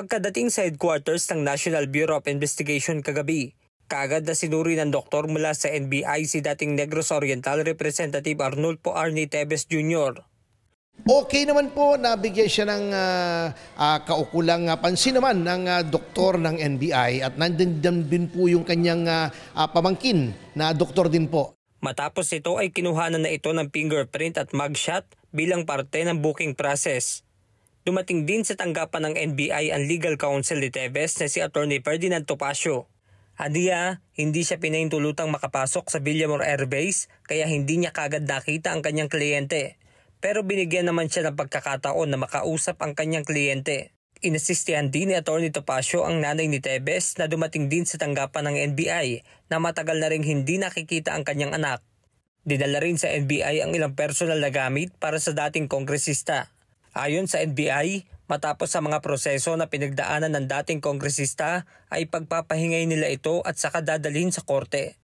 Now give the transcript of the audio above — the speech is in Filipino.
Pagkadating sa headquarters ng National Bureau of Investigation kagabi, kaagad na sinuri ng doktor mula sa NBI si dating Negros Oriental Representative Arnulfo Arnie Teves Jr. Okay naman po, nabigyan siya ng kaukulang pansin naman ng doktor ng NBI at nandun din po yung kanyang pamangkin na doktor din po. Matapos ito ay kinuhanan na ito ng fingerprint at mugshot bilang parte ng booking process. Dumating din sa tanggapan ng NBI ang legal counsel ni Teves na si Atty. Ferdinand Topacio. Aniya, hindi siya pinahintulutang makapasok sa Villamor Air Base kaya hindi niya kagad nakita ang kanyang kliyente. Pero binigyan naman siya ng pagkakataon na makausap ang kanyang kliyente. Inasistihan din ni Atty. Topacio ang nanay ni Teves na dumating din sa tanggapan ng NBI na matagal na ring hindi nakikita ang kanyang anak. Dinala rin sa NBI ang ilang personal na gamit para sa dating kongresista. Ayon sa NBI, matapos sa mga proseso na pinagdaanan ng dating kongresista ay pagpapahingay nila ito at saka dadalhin sa korte.